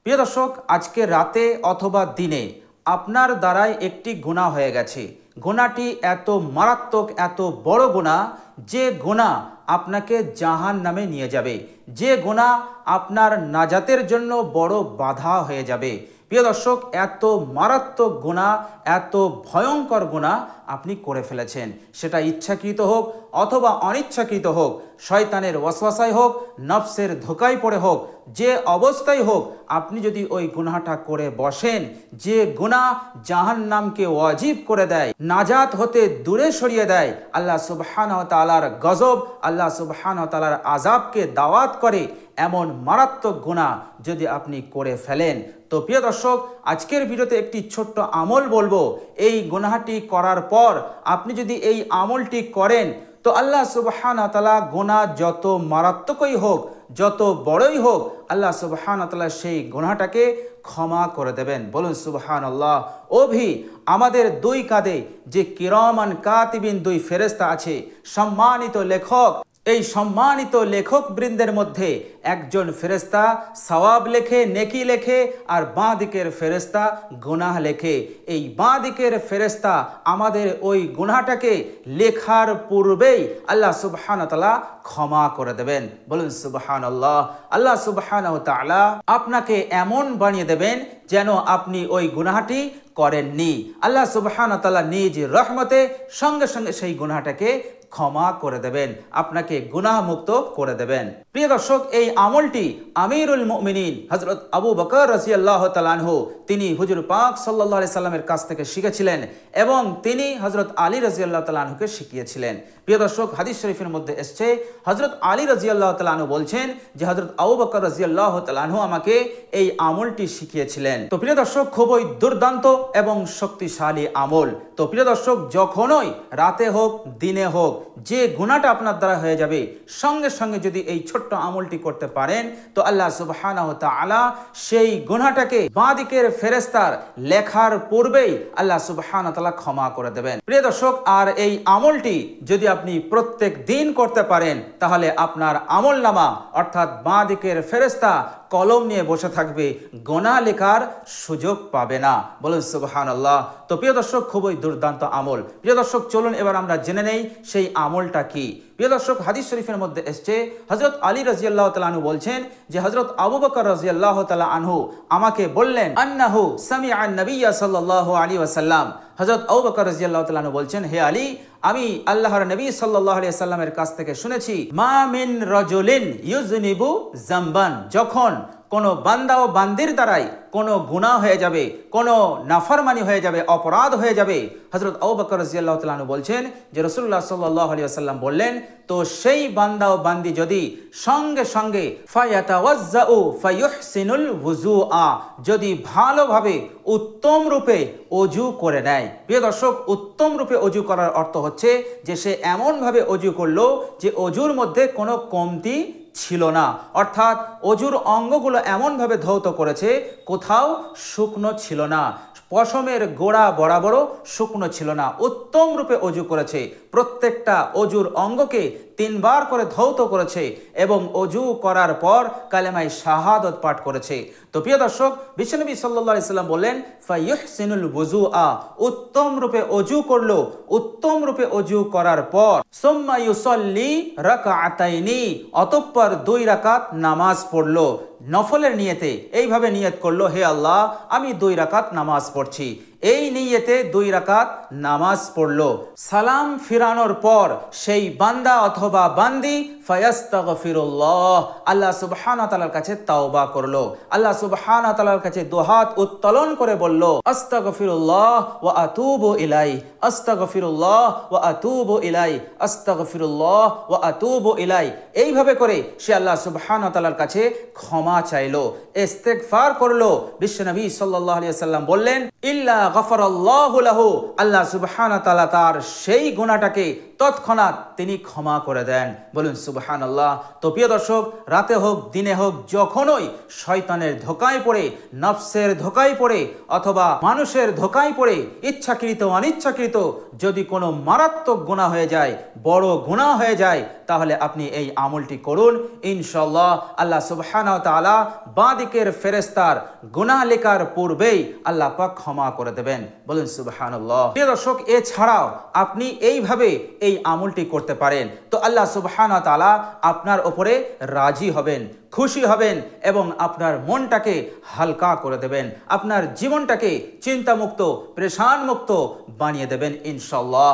প্রিয় দর্শক, আজকে রাতে অথবা দিনে আপনার দ্বারাই একটি গুনাহ হয়ে গেছে। গুনাহটি এত মারাত্মক, এত বড় গুনাহ, যে গুনাহ আপনাকে জাহান্নামে নিয়ে যাবে, যে গুনাহ আপনার নাজাতের জন্য বড় বাধা হয়ে যাবে। প্রিয় দর্শক, এত মারাত্মক গুনাহ, এত ভয়ঙ্কর গুনাহ আপনি করে ফেলেছেন। সেটা ইচ্ছাকৃত হোক অথবা অনিচ্ছাকৃত হোক, শয়তানের ওয়াসওয়াসায় হোক, নফসের ধোকায় পড়ে হোক, যে অবস্থায় হোক, আপনি যদি ওই গুনাহটা করে বসেন, যে গুনাহ জাহান্নামকে ওয়াজিব করে দেয়, নাজাত হতে দূরে সরিয়ে দেয়, আল্লাহ সুবহানাহু ওয়া তাআলার গজব, আল্লাহ সুবহানাহু ওয়া তাআলার আযাবকে দাওয়াত করে, এমন মারাত্মক গুনাহ যদি আপনি করে ফেলেন, তো প্রিয় দর্শক, আজকের ভিডিওতে একটি ছোট্ট আমল বলবো। এই গুনাহটি করার পর আপনি যদি এই আমলটি করেন, তো আল্লাহ সুবহানাহু ওয়া তাআলা গুনাহ যত মারাত্মকই হোক, যত বড়ই হোক, আল্লাহ সুবহানাহু ওয়া তাআলা সেই গুনাহটাকে ক্ষমা করে দেবেন। বলুন সুবহানাল্লাহ। আমাদের দুই কাঁধে যে কিরামান কাতিবিন, দুই ফেরেশতা আছে, সম্মানিত লেখক। এই সম্মানিত লেখক বৃন্দের মধ্যে একজন ফেরেশতা সওয়াব লেখে, নেকি লেখে, আর বাঁ দিকের ফেরেশতা গুনাহ লেখে। এই বাঁ দিকের ফেরেশতা আমাদের ওই গুনাহটাকে লেখার পূর্বেই আল্লাহ সুবহানাহু ওয়া তাআলা ক্ষমা করে দেবেন। বলুন সুবহানাল্লাহ। আল্লাহ সুবহানাহু ওয়া তাআলা আপনাকে এমন বানিয়ে দেবেন যেন আপনি ওই গুনাহটি করেননি। আল্লাহ সুবহানাহু ওয়া তাআলা নিজ রহমতে সঙ্গে সঙ্গে সেই গুনাহটাকে ক্ষমা করে দেবেন, আপনাকে গুনাহ মুক্ত করে দেবেন। প্রিয় দর্শক, এই আমলটি আমিরুল মুমিনিন হযরত আবু বকর রাদিয়াল্লাহু তাআলা আনহু তিনি হুজুর পাক সাল্লাল্লাহু আলাইহি সাল্লামের কাছ থেকে শিখেছিলেন এবং তিনি হযরত আলী রাদিয়াল্লাহু তাআলা আনহুকে শিখিয়েছিলেন। প্রিয় দর্শক, হাদিস শরীফের মধ্যে এসেছে, হযরত আলী রাদিয়াল্লাহু তাআলা আনহু বলছেন যে হযরত আবু বকর রাদিয়াল্লাহু তাআলা আনহু আমাকে এই আমলটি শিখিয়েছিলেন। তো প্রিয় দর্শক, খুবই দুর্দান্ত এবং শক্তিশালী আমল। তো প্রিয় দর্শক, যখনই রাতে হোক দিনে হোক, যে গুনাহটা আপনার দ্বারা হয়ে যাবে, সঙ্গে সঙ্গে যদি এই ছোট্ট আমলটি করতে পারেন, তো আল্লাহ সুবহানাহু ওয়া তাআলা সেই গুনাহটাকে বাঁ দিকের ফেরেশতার লেখার পূর্বেই আল্লাহ সুবহানাহু ওয়া তাআলা ক্ষমা করে দেবেন। প্রিয় দর্শক, আর এই আমলটি যদি আপনি প্রত্যেক দিন করতে পারেন, তাহলে আপনার আমলনামা অর্থাৎ বাঁ দিকের ফেরেশতা কলম নিয়ে বসে থাকবে, গুনাহ লেখার সুযোগ পাবে না। বলুন সুবহানাল্লাহ। তো প্রিয় দর্শক, খুবই দুর্দান্ত আমল। প্রিয় দর্শক, চলুন এবার আমরা জেনে নেই সেই আমলটা কি। প্রিয় দর্শক, হাদিস শরীফের মধ্যে এসেছে, হযরত আলী রাদিয়াল্লাহু তাআলা আনহু বলছেন যে হযরত আবু বকর রাদিয়াল্লাহু তাআলা আনহু আমাকে বললেন, আন্নাহু সামিআন নবিয়্য সাল্লাল্লাহু আলাইহি ওয়াসাল্লাম। হযরত আবু বকর রাদিয়াল্লাহু তাআলা আনহু বলছেন, হে আলী, আমি আল্লাহর নবী সাল্লাল্লাহু আলাইহি ওয়াসাল্লামের কাছ থেকে শুনেছি, মা মিন রাজুলিন ইউযনিবু যামবান, যখন কোনো বান্দা ও বান্দির দ্বারাই কোনো গুনাহ হয়ে যাবে, কোনো নাফরমানি হয়ে যাবে, অপরাধ হয়ে যাবে, হযরত আবু বকর রাদিয়াল্লাহু তাআলা আনহু বলছেন যে রাসূলুল্লাহ সাল্লাল্লাহু আলাইহি ওয়াসাল্লাম বললেন, তো সেই বান্দা ও বান্দি যদি সঙ্গে সঙ্গে ফায়াতাওয়াজ্জাউ ফায়ুহসিনুল ওযুআ, যদি ভালোভাবে উত্তম রূপে অজু করে নেয়। প্রিয় দর্শক, উত্তম রূপে অজু করার অর্থ হচ্ছে যে সে এমনভাবে অজু করলো যে অজুর মধ্যে কোনো কমতি ছিল না, অর্থাৎ অজুর অঙ্গগুলো এমনভাবে ধৌত করেছে কোথাও শুকনো ছিল না, পশমের গোড়া বরাবরও শুকনো ছিল না, উত্তম রূপে অজু করেছে, প্রত্যেকটা অজুর অঙ্গকে 3 বার করে ধৌত করেছে এবং অজু করার পর কালেমায়ে শাহাদাত পাঠ করেছে। তো প্রিয় দর্শক, বিশ্বনবী সাল্লাল্লাহু আলাইহি সাল্লাম বললেন, ফায়ুহসিনুল ওযুআ, উত্তম রূপে অজু করলো। উত্তম রূপে অজু করার পর সুম্মা ইউসাল্লি রাকাআতাইনি, অতঃপর 2 রাকাত নামাজ পড়লো নফলের নিয়তে। এইভাবে নিয়ত করলো, হে আল্লাহ, আমি 2 রাকাত নামাজ পড়ছি। এই নিয়তে 2 রাকাত নামাজ পড়লো। সালাম ফিরানোর পর সেই বান্দা অথবা বান্দি ফায়াস্তাগফিরুল্লাহ, আল্লাহ সুবহানাহু ওয়া তাআলার কাছে তাওবা করলো। আল্লাহ সুবহানাহু ওয়া তাআলার কাছে দুহাত উত্তোলন করে বলল, আস্তাগফিরুল্লাহ ওয়া আতুবু ইলাইহি, আস্তাগফিরুল্লাহ ওয়া আতুবু ইলাইহি, আস্তাগফিরুল্লাহ ওয়া আতুবু ইলাইহি। এইভাবে করে সে আল্লাহ সুবহানাহু ওয়া তাআলার কাছে ক্ষমা চাইলো, ইস্তেগফার করলো। বিশ্বনবী সাল্লাল্লাহু আলাইহি ওয়াসাল্লাম বললেন, ইল্লা গফারাল্লাহু লাহু, আল্লাহ সুবহানাহু ওয়া তাআলা তার সেই গুনাহটাকে তৎক্ষণাৎ তিনি ক্ষমা করে দেন। বলুন সুবহানাল্লাহ। তো প্রিয় দর্শক, রাতে হোক দিনে হোক, যখনই শয়তানের ধোকায় পড়ে, নফসের ধোকায় পড়ে অথবা মানুষের ধোকায় পড়ে ইচ্ছাকৃত অনিচ্ছাকৃত যদি কোনো মারাত্মক গুনাহ হয়ে যায়, বড় গুনাহ হয়ে যায়, তাহলে আপনি এই আমলটি করুন। ইনশাআল্লাহ আল্লাহ সুবহানাহু ওয়া তাআলা বাঁ দিকের ফেরেশতার গুনাহ লেখার পূর্বেই আল্লাহ পাক ক্ষমা করে দেবেন। বলুন সুবহানাল্লাহ। প্রিয় দর্শক, এছাড়াও আপনি এইভাবে এই আমলটি করতে পারেন, তো আল্লাহ সুবহানাহু ওয়া তাআলা আপনার উপরে রাজি হবেন, খুশি হবেন এবং আপনার মনটাকে হালকা করে দেবেন, আপনার জীবনটাকে চিন্তামুক্ত, পেরেশান মুক্ত বানিয়ে দেবেন ইনশাআল্লাহ।